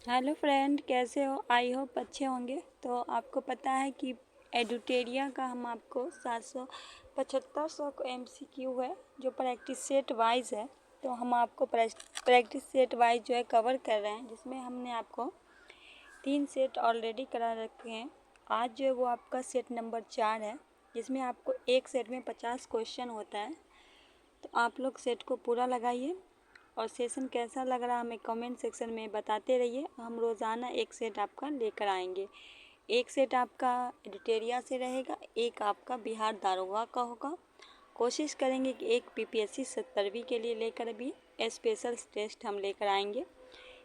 Hello friend, कैसे हो? I hope अच्छे होंगे। तो आपको पता है कि एडुटेरिया का हम आपको 775 MCQ है जो प्रैक्टिस सेट वाइज है। तो हम आपको प्रैक्टिस सेट वाइज जो है कवर कर रहे हैं, जिसमें हमने आपको 3 सेट ऑलरेडी करा रखे हैं। आज जो है वो आपका सेट नंबर 4 है, जिसमें आपको एक सेट में 50 क्वेश्चन होता है। तो आप लोग सेट को पूरा लगाइए और सेशन कैसा लग रहा है हमें कमेंट सेक्शन में बताते रहिए। हम रोज़ाना एक सेट आपका लेकर आएंगे। एक सेट आपका एडिटेरिया से रहेगा, एक आपका बिहार दारोगा का होगा। कोशिश करेंगे कि एक PPSC 70वीं के लिए लेकर भी स्पेशल टेस्ट हम लेकर आएंगे।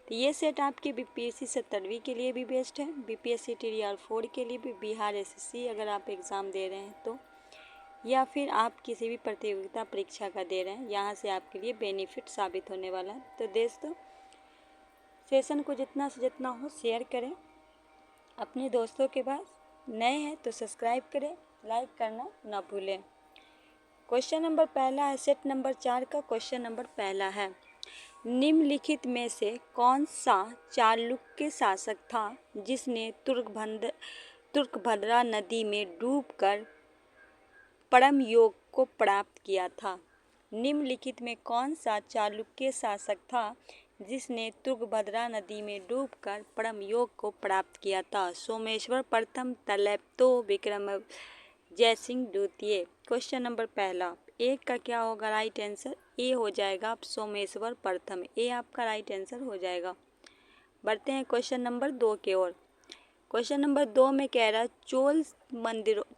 तो ये सेट आपके BPSC 70वीं के लिए भी बेस्ट है, BPSC TDR 4 के लिए भी, बिहार SSC अगर आप एग्ज़ाम दे रहे हैं तो, या फिर आप किसी भी प्रतियोगिता परीक्षा का दे रहे हैं, यहाँ से आपके लिए बेनिफिट साबित होने वाला है। तो दोस्तों, सेशन को जितना से जितना हो शेयर करें अपने दोस्तों के पास। नए हैं तो सब्सक्राइब करें, लाइक करना ना भूलें। क्वेश्चन नंबर पहला है, सेट नंबर 4 का क्वेश्चन नंबर पहला है, निम्नलिखित में से कौन सा चालुक्य शासक था जिसने तुर्कभद्रा नदी में डूबकर परम योग को प्राप्त किया था? निम्नलिखित में कौन सा चालुक्य शासक था जिसने तुंगभद्रा नदी में डूबकर परम योग को प्राप्त किया था? सोमेश्वर प्रथम, तलैप्तो, विक्रम जयसिंह द्वितीय। क्वेश्चन नंबर पहला, एक का क्या होगा राइट आंसर? ए हो जाएगा सोमेश्वर प्रथम। ए आपका राइट आंसर हो जाएगा। बढ़ते हैं क्वेश्चन नंबर 2 की ओर। क्वेश्चन नंबर 2 में कह रहा है,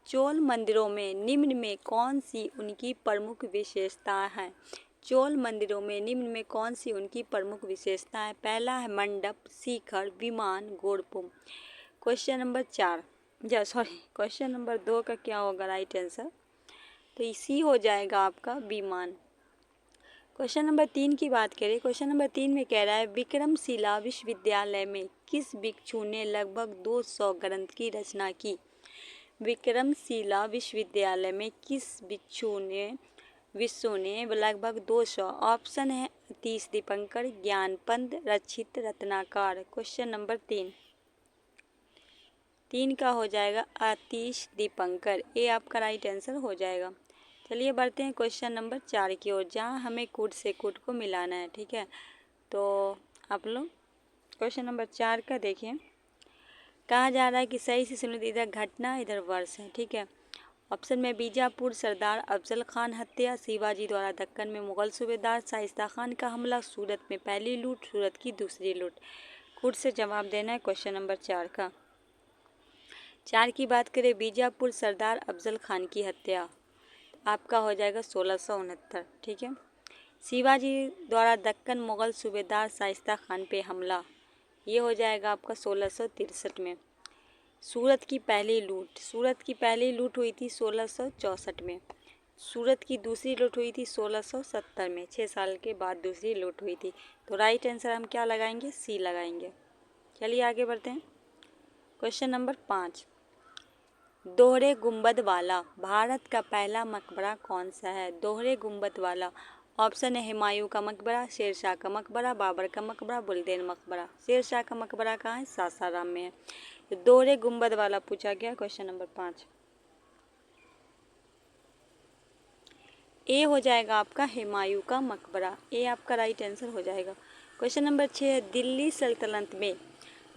चोल मंदिरों में निम्न में कौन सी उनकी प्रमुख विशेषता है? चोल मंदिरों में निम्न में कौन सी उनकी प्रमुख विशेषता है? पहला है मंडप, शिखर, विमान, गोरपुम। क्वेश्चन नंबर 2 का क्या होगा राइट आंसर? तो इसी हो जाएगा आपका विमान। क्वेश्चन नंबर 3 की बात करें। क्वेश्चन नंबर 3 में कह रहा है, विक्रमशिला विश्वविद्यालय में किस भिक्षु ने लगभग 200 ग्रंथ की रचना की? विक्रमशिला विश्वविद्यालय में किस विश्व ने लगभग 200। ऑप्शन है अतीश दीपंकर, ज्ञानपंत, रक्षित, रत्नाकर। क्वेश्चन नंबर 3 का हो जाएगा अतीश दीपंकर। ये आपका राइट आंसर हो जाएगा। चलिए बढ़ते हैं क्वेश्चन नंबर 4 की ओर, जहाँ हमें कूट से कूट को मिलाना है। ठीक है, तो आप लोग क्वेश्चन नंबर 4 का देखिए। कहा जा रहा है कि सही से सुनिए, इधर घटना इधर वर्ष है। ठीक है, ऑप्शन में बीजापुर सरदार अफजल खान हत्या, शिवाजी द्वारा दक्कन में मुगल सूबेदार शाइस्ता खान का हमला, सूरत में पहली लूट, सूरत की दूसरी लूट। कूट से जवाब देना है क्वेश्चन नंबर 4 का। 4 की बात करें, बीजापुर सरदार अफजल खान की हत्या, आपका हो जाएगा 1669। ठीक है, शिवाजी द्वारा दक्कन मुगल सूबेदार शाइस्ता खान पे हमला, ये हो जाएगा आपका 1663 में। सूरत की पहली लूट हुई थी 1664 में। सूरत की दूसरी लूट हुई थी 1670 में। 6 साल के बाद दूसरी लूट हुई थी। तो राइट आंसर हम क्या लगाएंगे? सी लगाएंगे। चलिए आगे बढ़ते हैं। क्वेश्चन नंबर 5, दोहरे गुंबद वाला भारत का पहला मकबरा कौन सा है? दोहरे गुंबद वाला, ऑप्शन है हुमायूं का मकबरा, शेरशाह का मकबरा, बाबर का मकबरा, बुलंदेन मकबरा। शेरशाह का मकबरा कहाँ है? सासाराम में है। तो दोहरे गुंबद वाला पूछा गया क्वेश्चन नंबर 5। ए हो जाएगा आपका हुमायूं का मकबरा। ए आपका राइट आंसर हो जाएगा। क्वेश्चन नंबर 6, दिल्ली सल्तनत में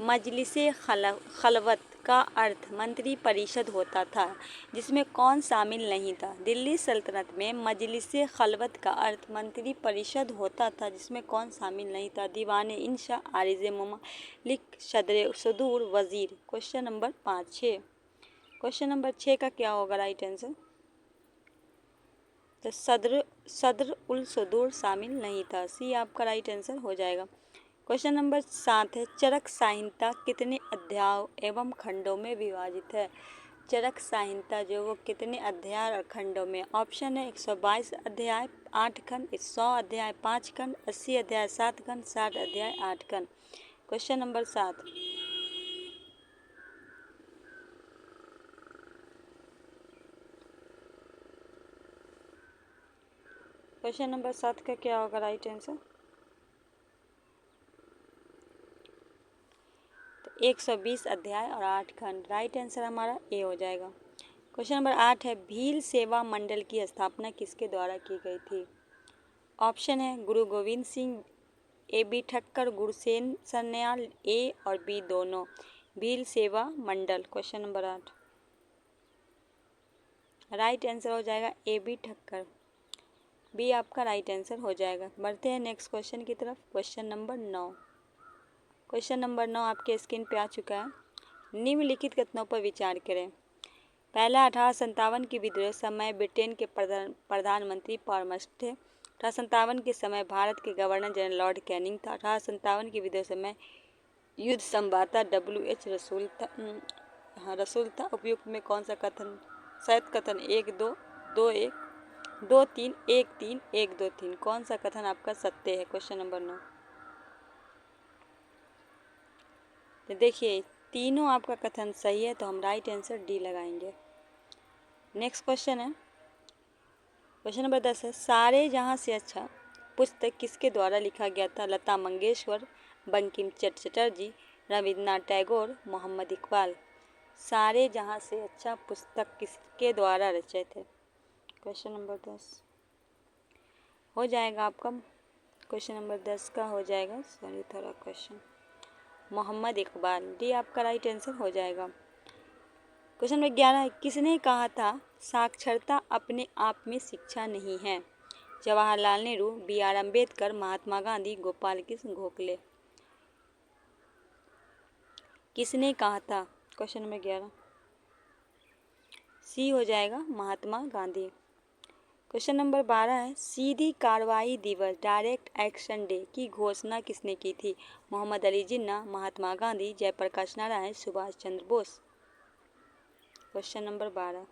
मजलिसे खलवत का अर्थ मंत्री परिषद होता था, जिसमें कौन शामिल नहीं था? दिल्ली सल्तनत में मजलिसे खलवत का अर्थ मंत्री परिषद होता था, जिसमें कौन शामिल नहीं था? दीवाने इंशा, आरिज़े ममालिक, सदूर वजीर। Question number 6। क्वेश्चन नंबर 6 का क्या होगा राइट आंसर? तो सदर उल सदूर शामिल नहीं था। सी आपका राइट आंसर हो जाएगा। क्वेश्चन नंबर 7 है, चरक संहिता कितने अध्यायों एवं खंडों में विभाजित है? चरक संहिता जो वो कितने अध्याय और खंडों में? ऑप्शन है 122 अध्याय 8 खंड, 100 अध्याय 5 खंड, 80 अध्याय 7 खंड, 60 अध्याय 8 खंड। Question number 7। क्वेश्चन नंबर 7 का क्या होगा राइट आंसर? 120 अध्याय और 8 खंड। राइट आंसर हमारा ए हो जाएगा। क्वेश्चन नंबर 8 है, भील सेवा मंडल की स्थापना किसके द्वारा की गई थी? ऑप्शन है गुरु गोविंद सिंह, ए बी ठक्कर, गुरसेन सन्याल, ए और बी दोनों। भील सेवा मंडल, क्वेश्चन नंबर 8। राइट आंसर हो जाएगा ए बी ठक्कर, बी आपका राइट आंसर हो जाएगा। बढ़ते हैं नेक्स्ट क्वेश्चन की तरफ। Question number 9। क्वेश्चन नंबर 9 आपके स्क्रीन पे आ चुका है। निम्नलिखित कथनों पर विचार करें। पहला, 1857 के विद्रोह समय ब्रिटेन के प्रधानमंत्री परामर्श थे। 1857 के समय भारत के गवर्नर जनरल लॉर्ड कैनिंग था। 1857 के विद्रोह समय युद्ध संवाददाता WH रसूल था। उपयुक्त में कौन सा कथन, शायद कथन 1 2 2 1 2 3 1 3 1 2 3, कौन सा कथन आपका सत्य है? Question number 9। तो देखिए तीनों आपका कथन सही है, तो हम राइट आंसर डी लगाएंगे। नेक्स्ट क्वेश्चन है, क्वेश्चन नंबर 10 है, सारे जहां से अच्छा पुस्तक किसके द्वारा लिखा गया था? लता मंगेशकर, बंकिम चटर्जी, रविन्द्रनाथ टैगोर, मोहम्मद इकबाल। सारे जहां से अच्छा पुस्तक किसके द्वारा रचित है? क्वेश्चन नंबर 10 हो जाएगा आपका, क्वेश्चन नंबर 10 का हो जाएगा, सॉरी थोड़ा क्वेश्चन, मोहम्मद इकबाल, डी आपका राइट आंसर हो जाएगा। क्वेश्चन नंबर 11 है, किसने कहा था साक्षरता अपने आप में शिक्षा नहीं है? जवाहरलाल नेहरू, BR अम्बेडकर, महात्मा गांधी, गोपाल कृष्ण गोखले। किसने कहा था? क्वेश्चन नंबर 11 सी हो जाएगा, महात्मा गांधी। क्वेश्चन नंबर 12 है, सीधी कार्रवाई दिवस डायरेक्ट एक्शन डे की घोषणा किसने की थी? मोहम्मद अली जिन्ना, महात्मा गांधी, जयप्रकाश नारायण, सुभाष चंद्र बोस। क्वेश्चन नंबर 12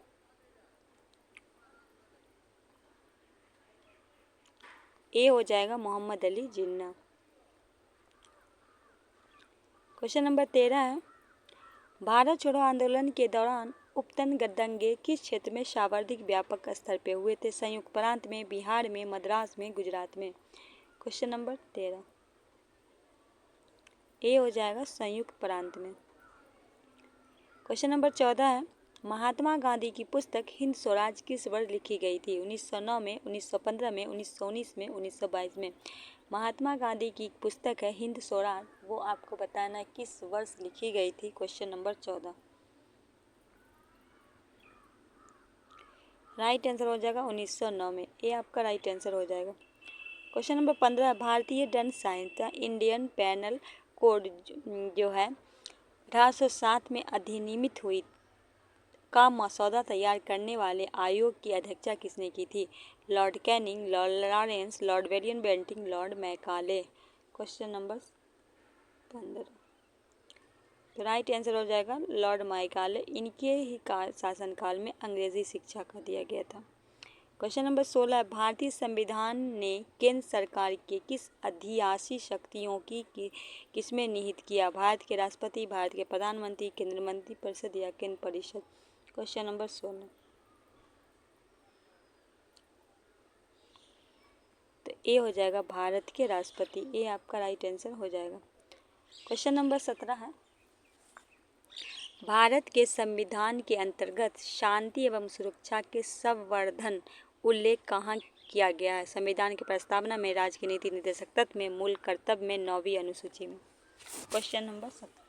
ए हो जाएगा, मोहम्मद अली जिन्ना। क्वेश्चन नंबर 13 है, भारत छोड़ो आंदोलन के दौरान उपतन दंगे किस क्षेत्र में सर्वाधिक व्यापक स्तर पे हुए थे? संयुक्त प्रांत में, बिहार में, मद्रास में, गुजरात में। क्वेश्चन नंबर 13 ए हो जाएगा, संयुक्त प्रांत में। क्वेश्चन नंबर 14 है, महात्मा गांधी की पुस्तक हिंद स्वराज किस वर्ष लिखी गई थी? 1909 में, 1915 में, 1919 में, 1922 में। महात्मा गांधी की पुस्तक है हिंद स्वराज, वो आपको बताना है किस वर्ष लिखी गई थी। क्वेश्चन नंबर 14 राइट आंसर हो जाएगा 1909 में, ए आपका राइट आंसर हो जाएगा। क्वेश्चन नंबर 15, भारतीय दंड संहिता इंडियन पेनल कोड जो है 1807 में अधिनियमित हुई का मसौदा तैयार करने वाले आयोग की अध्यक्षता किसने की थी? Lord Canning, Lord Lawrence, Lord William Bentinck, Lord Macaulay. Question number 15 तो राइट आंसर हो जाएगा लॉर्ड मैकाले। इनके ही शासनकाल में अंग्रेजी शिक्षा का दिया गया था। क्वेश्चन नंबर 16, भारतीय संविधान ने केंद्र सरकार के किस अधियासी शक्तियों की किसमें निहित किया? भारत के राष्ट्रपति, भारत के प्रधानमंत्री, केंद्रीय मंत्रिपरिषद या केंद्र परिषद। क्वेश्चन नंबर 16 तो ए हो जाएगा, भारत के राष्ट्रपति, ए आपका राइट आंसर हो जाएगा। क्वेश्चन नंबर 17 है, भारत के संविधान के अंतर्गत शांति एवं सुरक्षा के संवर्धन उल्लेख कहाँ किया गया है? संविधान की प्रस्तावना में, राज्य की नीति निर्देशक तत्व में, मूल कर्तव्य में, 9वीं अनुसूची में। क्वेश्चन नंबर 17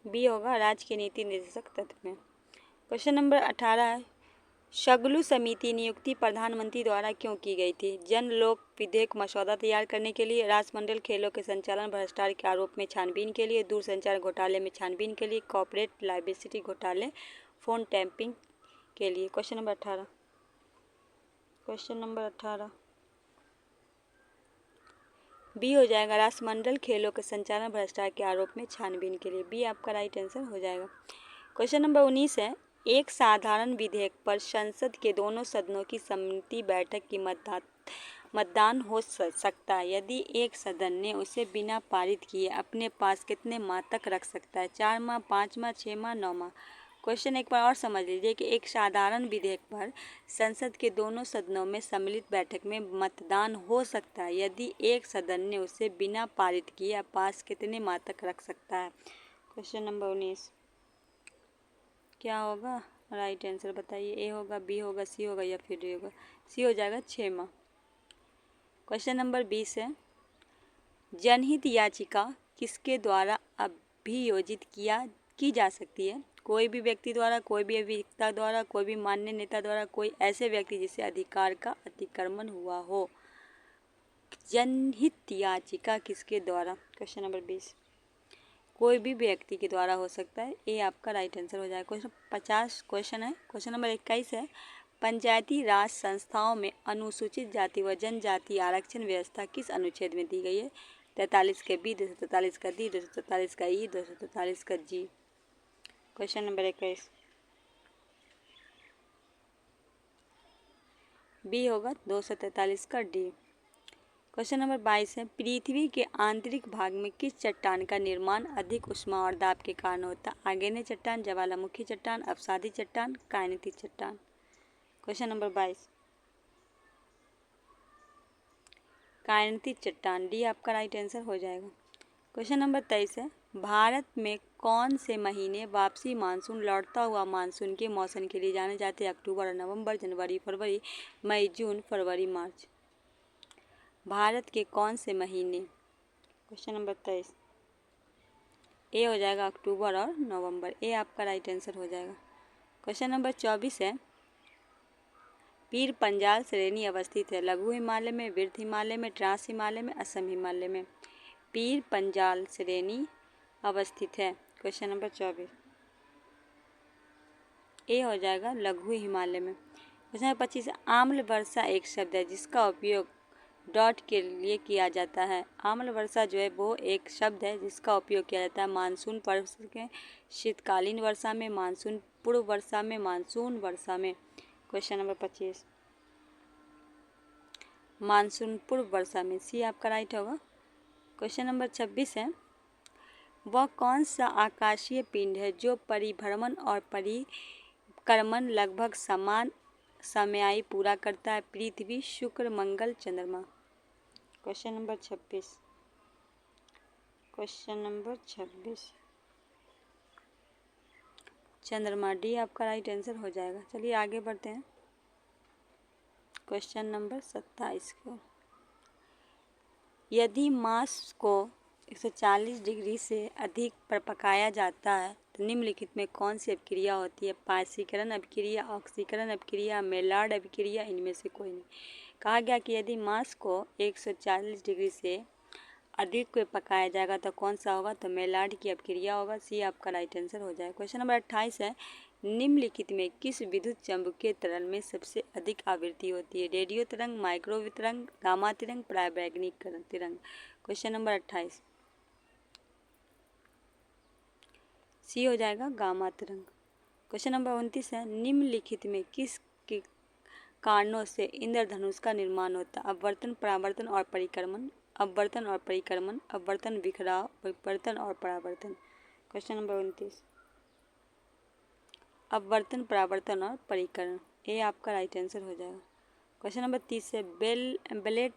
बी होगा, राज्य की नीति निर्देशक तत्व में। क्वेश्चन नंबर 18 है, शगलू समिति नियुक्ति प्रधानमंत्री द्वारा क्यों की गई थी? जन लोक विधेयक मसौदा तैयार करने के लिए, राष्ट्रमंडल खेलों के संचालन भ्रष्टाचार के आरोप में छानबीन के लिए, दूरसंचार घोटाले में छानबीन के लिए, कॉर्पोरेट लायबिलिटी घोटाले, फोन टैंपिंग के लिए। Question number 18 question number 18 B हो जाएगा, राष्ट्रमंडल खेलों के संचालन भ्रष्टाचार के आरोप में छानबीन के लिए, बी आपका राइट आंसर हो जाएगा। क्वेश्चन नंबर 19 है, एक साधारण विधेयक पर संसद के दोनों सदनों की सम्मति बैठक की मतदान हो सकता है यदि एक सदन ने उसे बिना पारित किए अपने पास कितने माह तक रख सकता है? 4 माह, 5 माह, 6 माह, 9 माह। क्वेश्चन एक बार और समझ लीजिए कि एक साधारण विधेयक पर संसद के दोनों सदनों में सम्मिलित बैठक में मतदान हो सकता है यदि एक सदन ने उसे बिना पारित किए पास कितने माह तक रख सकता है? क्वेश्चन नंबर 19 क्या होगा? राइट आंसर बताइए। ए होगा, बी होगा, सी होगा या फिर डी होगा? सी हो जाएगा 6 माह। क्वेश्चन नंबर 20 है, जनहित याचिका किसके द्वारा अभियोजित की जा सकती है? कोई भी व्यक्ति द्वारा, कोई भी अभियुक्ता द्वारा, कोई भी मान्य नेता द्वारा, कोई ऐसे व्यक्ति जिससे अधिकार का अतिक्रमण हुआ हो। जनहित याचिका किसके द्वारा? क्वेश्चन नंबर 20 कोई भी व्यक्ति के द्वारा हो सकता है। ये आपका राइट आंसर हो जाएगा। क्वेश्चन 50 क्वेश्चन है। क्वेश्चन नंबर 21 है, पंचायती राज संस्थाओं में अनुसूचित जाति व जनजाति आरक्षण व्यवस्था किस अनुच्छेद में दी गई है? 43 का बी, 243 का डी, 243 का ई, 243 का जी। क्वेश्चन नंबर 21 बी होगा, 243 का डी। क्वेश्चन नंबर 22 है, पृथ्वी के आंतरिक भाग में किस चट्टान का निर्माण अधिक ऊष्मा और दाब के कारण होता है? आग्नेय चट्टान, ज्वालामुखी चट्टान, अवसादी चट्टान, कायनीति चट्टान। क्वेश्चन नंबर 22 कायनीति चट्टान, डी आपका राइट आंसर हो जाएगा। क्वेश्चन नंबर 23 है, भारत में कौन से महीने वापसी मानसून, लौटता हुआ मानसून के मौसम के लिए जाने जाते हैं? अक्टूबर, नवंबर, जनवरी, फरवरी, मई, जून, फरवरी, मार्च। भारत के कौन से महीने? क्वेश्चन नंबर 23 ए हो जाएगा, अक्टूबर और नवंबर। ए आपका राइट आंसर हो जाएगा। क्वेश्चन नंबर 24 है, पीर पंजाल श्रेणी अवस्थित है? लघु हिमालय में, वृद्ध हिमालय में, ट्रांस हिमालय में, असम हिमालय में? पीर पंजाल श्रेणी अवस्थित है। क्वेश्चन नंबर 24 ए हो जाएगा, लघु हिमालय में। क्वेश्चन नंबर 25 आम्ल वर्षा एक शब्द है जिसका उपयोग डॉट के लिए किया जाता है। आम्ल वर्षा जो है वो एक शब्द है जिसका उपयोग किया जाता है मानसून पर्व के, शीतकालीन वर्षा में, मानसून पूर्व वर्षा में, मानसून वर्षा में। क्वेश्चन नंबर 25 मानसून पूर्व वर्षा में, सी आपका राइट होगा। क्वेश्चन नंबर 26 है, वह कौन सा आकाशीय पिंड है जो परिभ्रमण और परिक्रमण लगभग समान समयाई पूरा करता है? पृथ्वी, शुक्र, मंगल, चंद्रमा। क्वेश्चन नंबर 26 क्वेश्चन नंबर 26 चंद्रमा, डी आपका राइट आंसर हो जाएगा। चलिए आगे बढ़ते हैं क्वेश्चन नंबर 27 को। यदि मांस को 140 डिग्री से अधिक पर पकाया जाता है तो निम्नलिखित में कौन सी अभिक्रिया होती है? पारसीकरण अभिक्रिया, ऑक्सीकरण अभिक्रिया, मेलार्ड अभिक्रिया, इनमें से कोई नहीं। कहा गया कि यदि मांस को 140 डिग्री से अधिक को पकाया जाएगा तो कौन सा होगा? तो मेलार्ड की अभिक्रिया होगा। सी आपका राइट आंसर हो जाएगा। क्वेश्चन नंबर 28 है, निम्नलिखित में किस विद्युत चुम्बकीय तरल में सबसे अधिक आवृत्ति होती है? रेडियो तरंग, माइक्रोवेव तरंग, गामा तरंग, पराबैंगनी तरंग। क्वेश्चन नंबर 28 सी हो जाएगा, गामा तरंग। क्वेश्चन नंबर 29 है, निम्नलिखित में किस के कारणों से इंद्रधनुष का निर्माण होता है? अपवर्तन, परावर्तन और परिक्रमण, अपवर्तन और परिक्रमण, अपवर्तन, बिखराव, परिवर्तन और परावर्तन। क्वेश्चन नंबर 29 अपवर्तन, परावर्तन और परिक्रमण। ए आपका राइट आंसर हो जाएगा। क्वेश्चन नंबर 30 है, बेलेट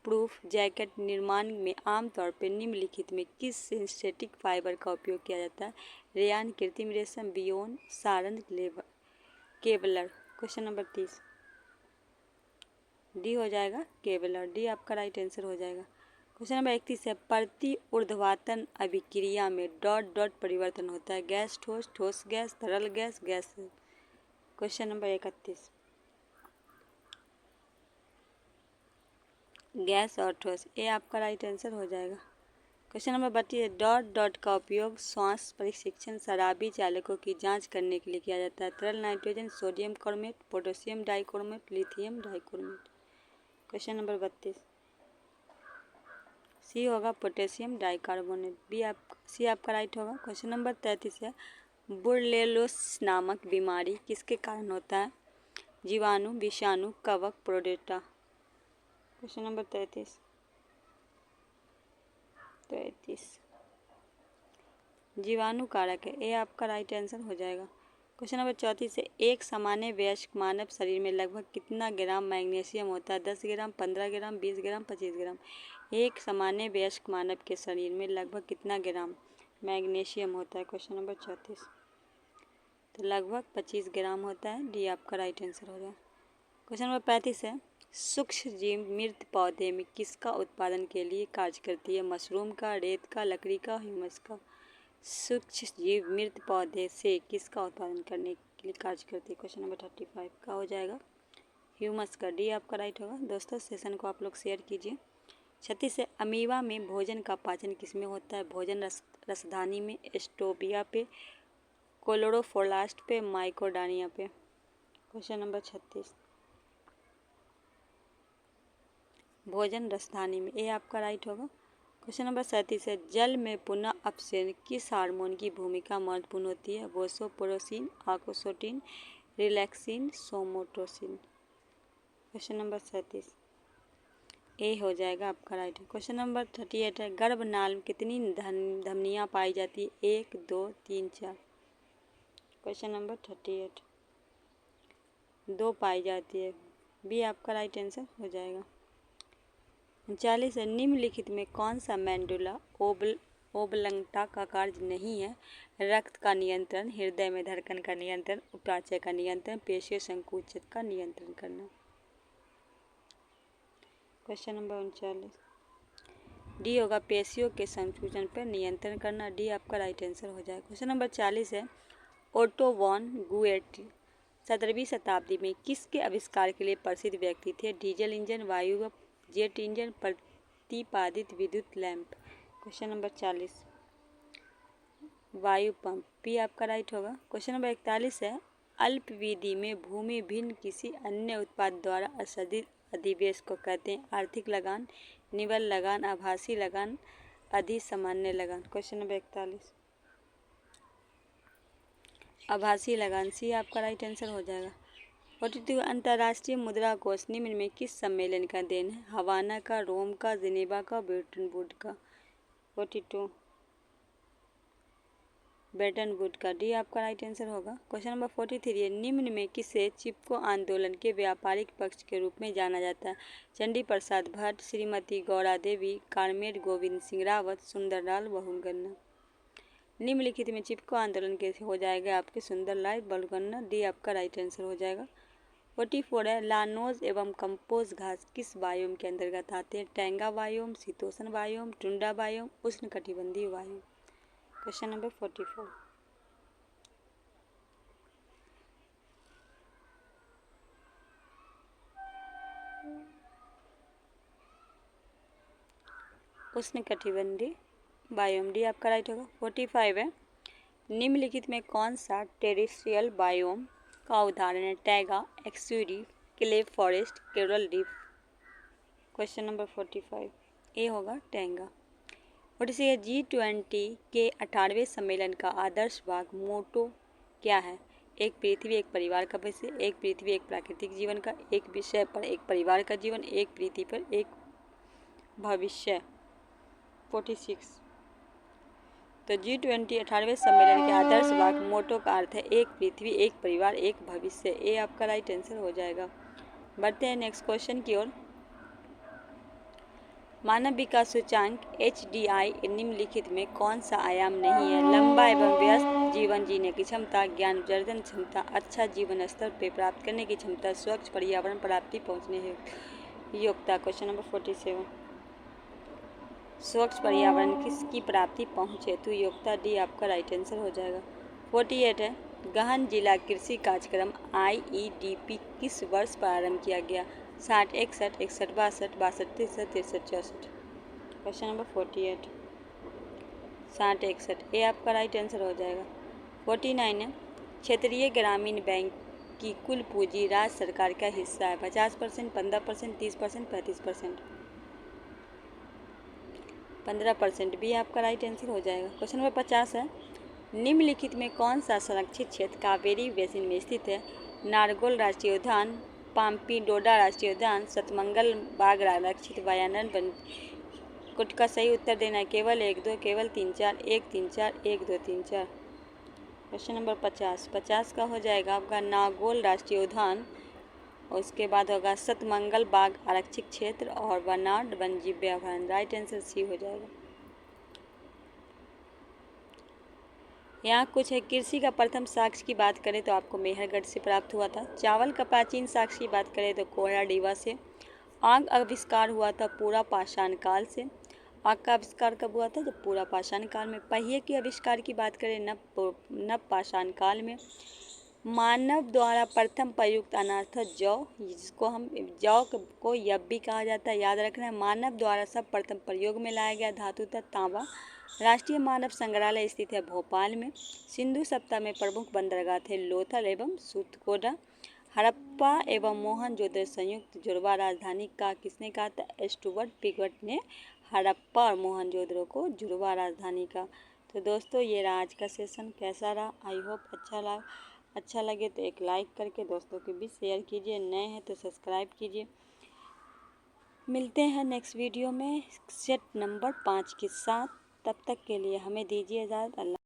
प्रूफ जैकेट निर्माण में आमतौर पर निम्नलिखित में किस सिंथेटिक फाइबर का उपयोग किया जाता है? रेयान, कृत्रिम रेशम, बियोन, saran, Kevlar. Question number 30 D हो जाएगा, केवलर। डी आपका राइट आंसर हो जाएगा। क्वेश्चन नंबर 31 है, प्रति ऊर्ध्वाधन अभिक्रिया में डॉट डॉट परिवर्तन होता है? गैस, ठोस, ठोस गैस, तरल gas, gas. Question number 31 gas और ठोस। ए आपका राइट आंसर हो जाएगा। क्वेश्चन नंबर 32 डॉट डॉट का उपयोग श्वास परीक्षण, शराबी चालकों की जांच करने के लिए किया जाता है? तरल nitrogen, sodium chromate, potassium dichromate, lithium dichromate. Question number 32 सी होगा, पोटेशियम डाइकार्बोनेट। सी आपका राइट होगा। क्वेश्चन नंबर 33 है, बुर्लेलोस नामक बीमारी किसके कारण होता है? जीवाणु, विषाणु, कवक, प्रोटोजोआ। क्वेश्चन नंबर 33 जीवाणु कारक है, ये आपका राइट आंसर हो जाएगा। क्वेश्चन नंबर 34 है, एक सामान्य वयस्क मानव शरीर में लगभग कितना ग्राम मैग्नीशियम होता है? 10 ग्राम, 15 ग्राम, 20 ग्राम, 25 ग्राम। एक सामान्य वयस्क मानव के शरीर में लगभग कितना ग्राम मैग्नीशियम होता है? क्वेश्चन नंबर 34 तो लगभग 25 ग्राम होता है। डी आपका राइट आंसर हो जाएगा। क्वेश्चन नंबर 35 है, सूक्ष्म जीव मृत पौधे में किसका उत्पादन के लिए कार्य करती है? मशरूम का, रेत का, लकड़ी का, ह्यूमस का। सूक्ष्म जीव मृत पौधे से किसका उत्पादन करने के लिए कार्य करती है? क्वेश्चन नंबर 35 का हो जाएगा ह्यूमस का। डी आपका राइट होगा। दोस्तों सेशन को आप लोग शेयर कीजिए। 36 है, अमीबा में भोजन का पाचन किसमें होता है? भोजन रसधानी में, स्टोबिया पे, क्लोरोफोलास्ट पे, माइकोडानिया पे। क्वेश्चन नंबर 36 भोजन रसधानी में, ये आपका राइट होगा। क्वेश्चन नंबर 37 है, जल में पुनः अपचयन किस हार्मोन की भूमिका महत्वपूर्ण होती है? वोसोपोरोसिन, ऑक्सीटोसिन, रिलैक्सिन, सोमाटोसिन। क्वेश्चन नंबर 37 ए हो जाएगा आपका राइट। क्वेश्चन नंबर 38 है, गर्भनाल में कितनी धमनियाँ पाई जाती है? 1, 2, 3, 4। क्वेश्चन नंबर 38 2 पाई जाती है। बी आपका राइट आंसर हो जाएगा। 39 है, निम्नलिखित में कौन सा मेंडुला ओब्लंगटा का कार्य नहीं है? रक्त का नियंत्रण, हृदय में धड़कन का नियंत्रण, उपापचय का नियंत्रण, पेशीय संकुचन का नियंत्रण करना। क्वेश्चन नंबर 39 डी होगा, पेशियों के संकुचन पर नियंत्रण करना। डी आपका राइट आंसर हो जाएगा। क्वेश्चन नंबर 40 है, ओटो वॉन गुएट 17वीं शताब्दी में किसके आविष्कार के लिए प्रसिद्ध व्यक्ति थे? डीजल इंजन, वायु जेट इंजन, प्रतिपादित विद्युत लैंप। क्वेश्चन नंबर 40 वायु पंप। पी आपका राइट होगा। क्वेश्चन नंबर 41 है, अल्पविधि में भूमि भिन्न किसी अन्य उत्पाद द्वारा असंदिग्ध अधिवेश को कहते हैं? आर्थिक लगान, निवल लगान, आभासी लगान, अधिसामान्य लगान। क्वेश्चन नंबर 41 आभासी लगान। सी आपका राइट आंसर हो जाएगा। 42 अंतर्राष्ट्रीय मुद्रा कोष निम्न में किस सम्मेलन का देन है? हवाना का, रोम का, जिनेवा का, ब्रेटन वुड का। 42 ब्रेटन वुड का। डी आपका राइट आंसर होगा। क्वेश्चन नंबर 43 है, निम्न में किसे चिपको आंदोलन के व्यापारिक पक्ष के रूप में जाना जाता है? चंडी प्रसाद भट्ट, श्रीमती गौरा देवी, कारमेड गोविंद सिंह रावत, सुंदरलाल बहुगुणा। निम्नलिखित में चिपको आंदोलन के हो जाएगा आपके सुंदरलाल बहुगुणा। डी आपका राइट आंसर हो जाएगा। 44 है, लानोज एवं कंपोज घास किस वायोम के अंतर्गत आते हैं? टैंगा वायोम, शीतोष्ण वायोम, टुंडा वायोम, उष्णकटिबंधीय वायोम। क्वेश्चन नंबर 44 उष्णकटिबंधीय वायोम। डी आपका राइट होगा। 45 है, निम्नलिखित में कौन सा टेरेस्ट्रियल बायोम का उदाहरण है? टैगा, एक्सुरी, clay forest, coral reef. Question number 45 A होगा टैंगा। 46 है, G20 के 18वें सम्मेलन का आदर्श वाक्य मोटो क्या है? एक पृथ्वी एक परिवार का विषय, एक पृथ्वी एक प्राकृतिक जीवन का, एक विषय पर एक परिवार का जीवन, एक पृथ्वी पर एक भविष्य। 46 तो G20 18वें सम्मेलन के आदर्श वाक्य मोटो का अर्थ है एक पृथ्वी एक परिवार एक भविष्य। ये आपका राइट आंसर हो जाएगा। बढ़ते हैं नेक्स्ट क्वेश्चन की ओर। मानव विकास सूचांक HDI निम्नलिखित में कौन सा आयाम नहीं है? लंबा एवं व्यस्त जीवन जीने की क्षमता, ज्ञान अर्जन क्षमता, अच्छा जीवन स्तर पे प्राप्त करने की क्षमता, स्वच्छ पर्यावरण प्राप्ति पहुँचने योग्यता। क्वेश्चन नंबर 47 स्वच्छ पर्यावरण किसकी प्राप्ति पहुँचे तो योग्यता। डी आपका राइट आंसर हो जाएगा। 48 है, गहन जिला कृषि कार्यक्रम IEDP किस वर्ष प्रारंभ किया गया? 60, 61, 61, 62, 62, 63, 63, 64। क्वेश्चन नंबर 48 60, 61 ये आपका राइट आंसर हो जाएगा। 49 है, क्षेत्रीय ग्रामीण बैंक की कुल पूंजी राज्य सरकार का हिस्सा है? 50%, 15%, 30%, 35%। 15%। भी आपका राइट आंसर हो जाएगा। क्वेश्चन नंबर 50 है, निम्नलिखित में कौन सा संरक्षित क्षेत्र कावेरी बेसिन में स्थित है? नारगोल राष्ट्रीय उद्यान, पाम्पी डोडा राष्ट्रीय उद्यान, सतमंगल बाग आरक्षित वायानन वन। कुट का सही उत्तर देना है केवल 1 2, केवल 3 4, 1 3 4, 1 2 3 4। क्वेश्चन नंबर 50 का हो जाएगा आपका नागौल राष्ट्रीय उद्यान, और उसके बाद होगा सतमंगल बाग आरक्षित क्षेत्र और बर्नाड वन्यजीव अभयारण्य। राइट आंसर सी हो जाएगा। यहाँ कुछ है, कृषि का प्रथम साक्ष्य की बात करें तो आपको मेहरगढ़ से प्राप्त हुआ था। चावल का प्राचीन साक्ष्य की बात करें तो कोहराडीवा से। आग आविष्कार हुआ था पूरा पाषाण काल से। आग का आविष्कार कब हुआ था? जब पूरा पाषाण काल में। पहिए के आविष्कार की बात करें नव पाषाण काल में। मानव द्वारा प्रथम प्रयुक्त अनाज था जौ, जिसको हम जौ को यब्बी कहा जाता है, याद रखना है। मानव द्वारा सब प्रथम प्रयोग में लाया गया धातु था तांबा। राष्ट्रीय मानव संग्रहालय स्थित है भोपाल में। सिंधु सभ्यता में प्रमुख बंदरगाह थे लोथल एवं सूतकोटा। हड़प्पा एवं मोहनजोदड़ो संयुक्त जुड़वा राजधानी का किसने कहा था? स्टुअर्ट पिगट ने हड़प्पा और मोहनजोदड़ो को जुड़वा राजधानी का। तो दोस्तों ये रहा आज का सेशन। कैसा रहा? आई होप अच्छा लगे तो एक लाइक करके दोस्तों के बीच शेयर कीजिए। नए हैं तो सब्सक्राइब कीजिए। मिलते हैं नेक्स्ट वीडियो में सेट नंबर 5 के साथ। तब तक के लिए हमें दीजिए इजाज़त। अल्लाह।